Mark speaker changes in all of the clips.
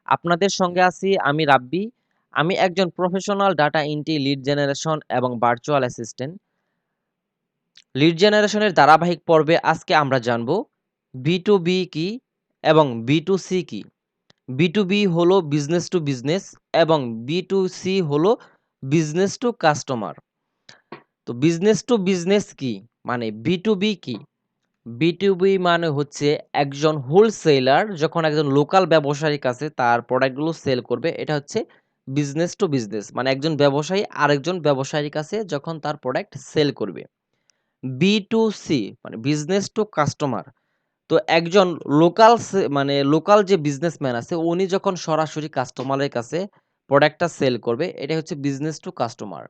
Speaker 1: আপনাদের সঙ্গে আছি আমি রাব্বি। আমি একজন professional data entry, lead generation এবং ভার্চুয়াল অ্যাসিস্ট্যান্ট। লিড জেনারেশনের ধারাবাহিক পর্বে আজকে আমরা জানব B2B কি এবং B2C কি। B2B হলো বিজনেস টু বিজনেস এবং B2C হলো বিজনেস টু কাস্টমার। তো বিজনেস টু বিজনেস কি? মানে B2B কি? B2B মানে হচ্ছে একজন হোলসেলার যখন একজন লোকাল ব্যবসায়ীর কাছে তার প্রোডাক্টগুলো সেল করবে, এটা হচ্ছে বিজনেস টু বিজনেস। মানে একজন ব্যবসায়ী আরেকজন ব্যবসায়ীর কাছে যখন তার প্রোডাক্ট সেল করবে। B2C মানে বিজনেস টু কাস্টমার। তো একজন মানে লোকাল যে বিজনেসম্যান আছে উনি যখন সরাসরি কাস্টমারের কাছে প্রোডাক্টটা সেল করবে, এটা হচ্ছে বিজনেস টু কাস্টমার।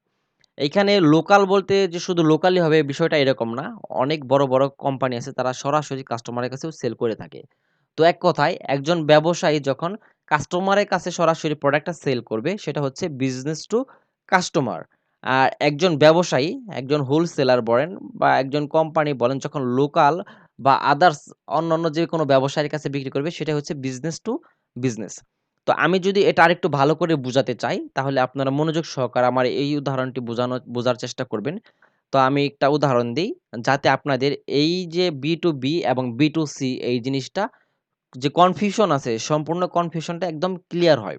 Speaker 1: এইখানে লোকাল বলতে যে শুধু লোকালই হবে বিষয়টা এরকম না। অনেক বড়, বড় কোম্পানি আছে তারা সরাসরি কাস্টমারের কাছেও সেল করে থাকে। তো এক কথায় একজন ব্যবসায়ী যখন কাস্টমারের কাছে সরাসরি প্রোডাক্টটা সেল করবে সেটা হচ্ছে বিজনেস টু কাস্টমার। আর একজন ব্যবসায়ী, একজন হোলসেলার বলেন বা একজন কোম্পানি বলেন যখন লোকাল বা আদার্স অন্যান্য যে কোনো ব্যবসায়ীর কাছে বিক্রি করবে সেটা হচ্ছে বিজনেস টু বিজনেস। তো আমি যদি এটা আরেকটু ভালো করে বুঝাতে চাই, তাহলে আপনারা মনোযোগ সহকারে আমার এই উদাহরণটি বোঝার চেষ্টা করবেন। তো আমি একটা উদাহরণ দেই, যাতে আপনাদের এই যে B2B এবং B2C এই জিনিসটা যে কনফিউশন আছে, সম্পূর্ণ কনফিউশনটা একদম ক্লিয়ার হয়।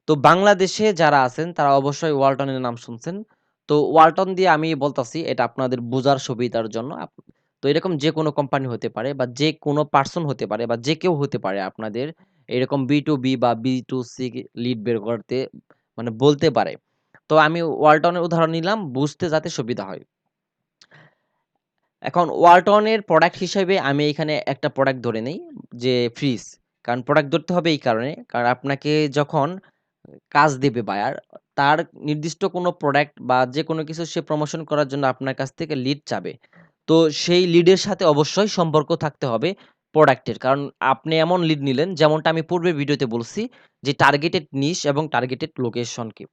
Speaker 1: তো বাংলাদেশে যারা আছেন তারা অবশ্যই ওয়ালটনের নাম শুনছেন। তো ওয়ালটন দিয়ে আমি বলতাছি এটা আপনাদের বোঝার সুবিধার জন্য। তো এরকম যেকোনো কোম্পানি হতে পারে বা যেকোনো পারসন হতে পারে বা যে কেউ হতে পারে আপনাদের এরকম B2B বা B2C লিড বের করতে মানে বলতে পারে। তো আমি ওয়ালটনের উদাহরণ নিলাম বুঝতে যাতে সুবিধা হয়। এখন ওয়ালটনের প্রোডাক্ট হিসেবে আমি এখানে একটা প্রোডাক্ট ধরে নেই যে ফ্রিজ। কারণ প্রোডাক্ট ধরতে হবে এই কারণে, কারণ আপনাকে যখন কাজ দেবে বায়ার, তার নির্দিষ্ট কোনো প্রোডাক্ট বা যেকোনো কিছু সে প্রমোশন করার জন্য আপনার কাছ থেকে লিড চাবে। তো সেই লিডের সাথে অবশ্যই সম্পর্ক থাকতে হবে প্রোডাক্টের। কারণ আপনি এমন লিড নিলেন যেমনটা আমি পূর্বের ভিডিওতে বলছি যে টার্গেটেড নিশ এবং টার্গেটেড লোকেশনকে।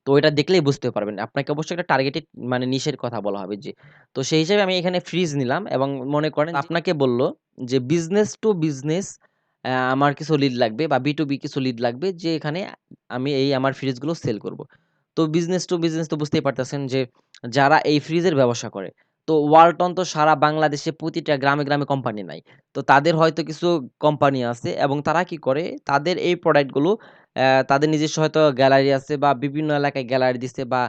Speaker 1: তো এটা দেখলেই বুঝতে পারবেন। আপনাকে অবশ্যই একটা টার্গেটেড মানে নিশের কথা বলা হবে যে। তো সেই হিসেবে আমি এখানে ফ্রিজ নিলাম এবং মনে করেন আপনাকে বলল যে বিজনেস টু বিজনেস আমার কিছু লিড লাগবে বা B2B কিছু লিড লাগবে যে এখানে আমি এই আমার ফ্রিজগুলো সেল করব। তো বিজনেস টু বিজনেস তো বুঝতেই পারতেছেন যে যারা এই ফ্রিজের ব্যবসা করে। তো ওয়ালটন তো সারা বাংলাদেশে প্রতিটা গ্রামে, গ্রামে কোম্পানি নাই। তো তাদের হয়তো কিছু কোম্পানি আছে এবং তারা কি করে তাদের এই প্রোডাক্টগুলো তাদের নিজস্ব হয়তো গ্যালারি আছে বা বিভিন্ন এলাকায় গ্যালারি দিছে বা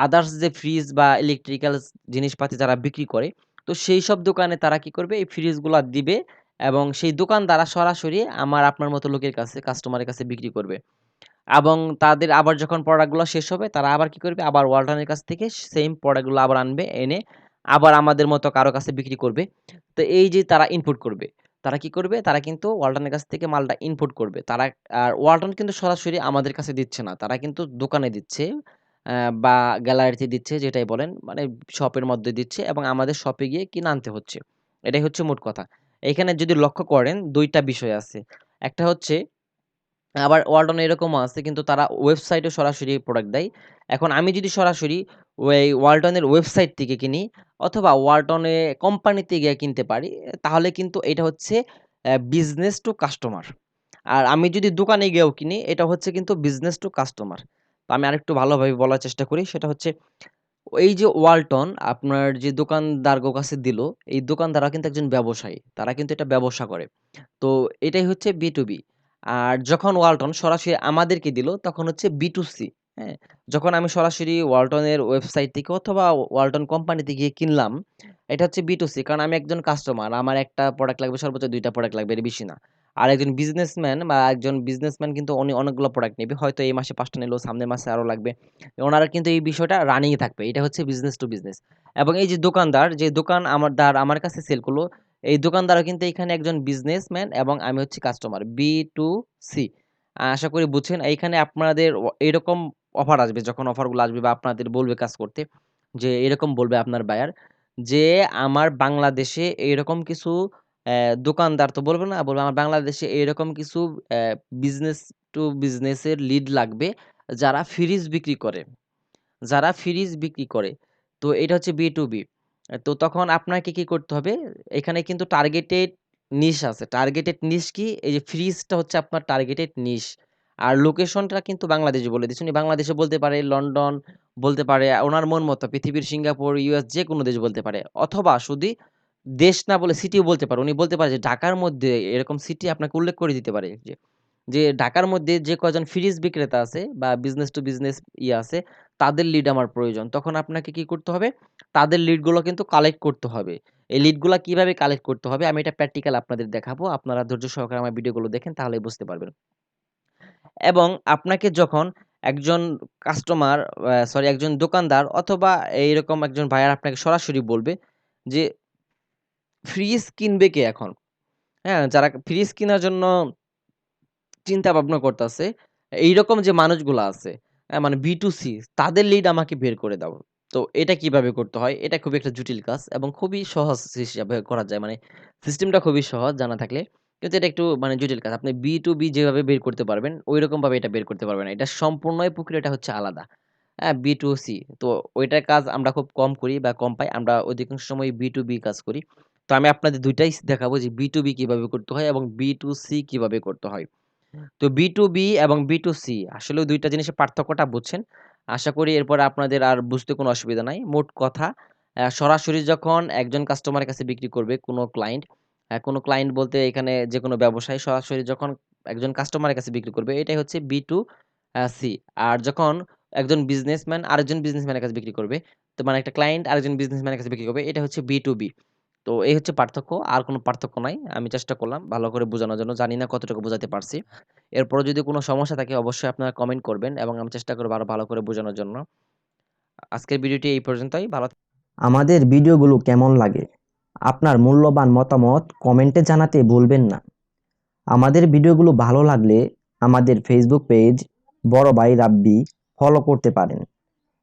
Speaker 1: আদার্স যে ফ্রিজ বা ইলেকট্রিক্যাল জিনিসপাতি যারা বিক্রি করে, তো সেই সব দোকানে তারা কি করবে এই ফ্রিজগুলা দিবে এবং সেই দোকানদাররা সরাসরি আমার আপনার মতো লোকের কাছে কাস্টমারের কাছে বিক্রি করবে। এবং তাদের আবার যখন প্রোডাক্টগুলো শেষ হবে তারা আবার কি করবে আবার ওয়ালটনের কাছ থেকে সেইম প্রোডাক্টগুলো আবার আনবে, এনে আবার আমাদের মতো কারো কাছে বিক্রি করবে। তো এই যে তারা ইনপুট করবে, তারা কি করবে? তারা কিন্তু ওয়ালটনের কাছ থেকে মালটা ইনপুট করবে। তারা আর ওয়ালটন কিন্তু সরাসরি আমাদের কাছে দিচ্ছে না। তারা কিন্তু দোকানে দিচ্ছে বা গ্যালারিতে দিচ্ছে যেটাই বলেন, মানে শপের মধ্যে দিচ্ছে এবং আমাদের শপে গিয়ে কিনে আনতে হচ্ছে। এটাই হচ্ছে মোট কথা। এখানে যদি লক্ষ্য করেন ২ টা বিষয় আছে। একটা হচ্ছে আবার ওয়ালটন এরকমও আছে কিন্তু তারা ওয়েবসাইটে সরাসরি প্রোডাক্ট দেয়। এখন আমি যদি সরাসরি ওই ওয়ালটনের ওয়েবসাইট থেকে কিনি অথবা ওয়ালটনে কোম্পানিতে গিয়ে কিনতে পারি, তাহলে কিন্তু এটা হচ্ছে বিজনেস টু কাস্টমার। আর আমি যদি দোকানে গিয়েও কিনি এটা হচ্ছে কিন্তু বিজনেস টু কাস্টমার। তো আমি আরেকটু ভালোভাবে বলার চেষ্টা করি, সেটা হচ্ছে এই যে ওয়ালটন আপনার যে দোকানদারগো কাছে দিল, এই দোকানদাররা কিন্তু একজন ব্যবসায়ী। তারা কিন্তু এটা ব্যবসা করে। তো এটাই হচ্ছে B2B। আর যখন ওয়ালটন সরাসরি আমাদেরকে দিল তখন হচ্ছে B2C, হ্যাঁ? যখন আমি সরাসরি ওয়ালটনের ওয়েবসাইট থেকে অথবা ওয়ালটন কোম্পানিতে গিয়ে কিনলাম, এটা হচ্ছে B2C কারণ আমি একজন কাস্টমার। আমার ১ টা প্রোডাক্ট লাগবে সর্বোচ্চ ২ টা প্রোডাক্ট লাগবে এর বেশি না। আর একজন বিজনেসম্যান বা একজন বিজনেসম্যান কিন্তু উনি অনেকগুলো প্রোডাক্ট নিবে। হয়তো এই মাসে ৫ টা নিলো, সামনের মাসে আরো লাগবে। ওনারা কিন্তু এই বিষয়টা রানিং এ থাকবে। এটা হচ্ছে বিজনেস টু বিজনেস। এবং এই যে দোকানদার, যে দোকান আমার কাছে সেল করলো, এই দোকানদারও কিন্তু এখানে একজন বিজনেসম্যান এবং আমি হচ্ছি কাস্টমার। B2C আশা করি বুঝছেন। এইখানে আপনাদের এরকম অফার আসবে, যখন অফারগুলো আসবে বা আপনাদের বলবে কাজ করতে, যে এরকম বলবে আপনার বায়ার যে, "আমার বাংলাদেশে এরকম কিছু দোকানদার" তো বলবে না, বলবে, "আমার বাংলাদেশে এরকম কিছু বিজনেস টু বিজনেস এর লিড লাগবে যারা ফ্রিজ বিক্রি করে।" যারা ফ্রিজ বিক্রি করে। তো এটা হচ্ছে B2B। তো তখন আপনাকে কি করতে হবে? এখানে কিন্তু টার্গেটেড নিশ আছে। টার্গেটেড নিশ কি? এই যে ফ্রিজটা হচ্ছে আপনার টার্গেটেড নিশ। আর লোকেশনটা কিন্তু বাংলাদেশে বলে দিচ্ছি। উনি বাংলাদেশে বলতে পারে, লন্ডন বলতে পারে, ওনার মন মতো পৃথিবীর সিঙ্গাপুর, ইউএস যেকোনো দেশ বলতে পারে। অথবা শুধু দেশ না বলে সিটিও বলতে পারে। উনি বলতে পারে যে ঢাকার মধ্যে এরকম সিটি আপনাকে উল্লেখ করে দিতে পারে যে ঢাকার মধ্যে যে কয়জন ফ্রিজ বিক্রেতা আছে বা বিজনেস টু বিজনেস আছে, তাদের লিড আমার প্রয়োজন। তখন আপনাকে কি করতে হবে? তাদের লিডগুলো কিন্তু কালেক্ট করতে হবে। এই লিডগুলা কিভাবে কালেক্ট করতে হবে আমি এটা প্র্যাকটিক্যাল আপনাদের দেখাবো। আপনারা ধৈর্য সহকারে আমার ভিডিওগুলো দেখেন তাহলেই বুঝতে পারবেন। এবং আপনাকে যখন একজন কাস্টমার একজন দোকানদার অথবা এইরকম একজন বায়ার আপনাকে সরাসরি বলবে যে ফ্রিজ কিনবে কে এখন? হ্যাঁ? যারা ফ্রিজ কেনার জন্য চিন্তা ভাবনা করতেছে, এইরকম যে মানুষগুলা আছে, মানে B2C তাদের লিড আমাকে বের করে দাও। তো এটা কিভাবে করতে হয়? এটা খুবই একটা জটিল কাজ এবং খুবই সহজ হিসাবে করা যায়। মানে সিস্টেমটা খুবই সহজ জানা থাকলে। কিন্তু এটা একটু মানে জটিল কাজ। আপনি B2B যেভাবে বের করতে পারবেন, ঐরকম ভাবে এটা বের করতে পারবেন না। এটা সম্পূর্ণই প্রক্রিয়াটা হচ্ছে আলাদা। হ্যাঁ? B2C তো ওইটার কাজ আমরা খুব কম করি বা কম পাই। আমরা অধিকাংশ সময় B2B কাজ করি। তো আমি আপনাদের ২ টাই দেখাবো যে B2B কিভাবে করতে হয় এবং B2C কিভাবে করতে হয়। তো B2B এবং B2C আসলেও ২ টা জিনিসের পার্থক্যটা বুঝছেন। আশা করি এরপরে আপনাদের আর বুঝতে কোনো অসুবিধা নাই। মোট কথা সরাসরি যখন একজন কাস্টমারের কাছে বিক্রি করবে কোনো ক্লায়েন্ট বলতে এখানে যেকোনো ব্যবসায়ী সরাসরি যখন একজন কাস্টমারের কাছে বিক্রি করবে এটাই হচ্ছে B2C আর যখন একজন বিজনেসম্যান আরেকজন বিজনেসম্যানের কাছে বিক্রি করবে, তো মানে একটা ক্লায়েন্ট আরেকজন বিজনেসম্যানের কাছে বিক্রি করবে এটা হচ্ছে B2B। তো এই হচ্ছে পার্থক্য। আর কোনো পার্থক্য নাই। আমি চেষ্টা করলাম ভালো করে বোঝানোর জন্য। জানি না কতটুকু বোঝাতে পারছি। এরপরেও যদি কোনো সমস্যা থাকে অবশ্যই আপনারা কমেন্ট করবেন এবং আমি চেষ্টা করব আরো ভালো করে বোঝানোর জন্য। আজকের ভিডিওটি এই পর্যন্তই। ভালো
Speaker 2: আমাদের ভিডিওগুলো কেমন লাগে? আপনার মূল্যবান মতামত কমেন্টে জানাতে ভুলবেন না। আমাদের ভিডিওগুলো ভালো লাগলে আমাদের ফেসবুক পেজ বড় ভাই রাব্বি ফলো করতে পারেন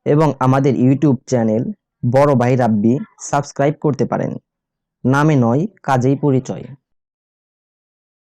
Speaker 2: এবং আমাদের ইউটিউব চ্যানেল বড় ভাই রাব্বি সাবস্ক্রাইব করতে পারেন। নামে নয়, কাজেই পরিচয়।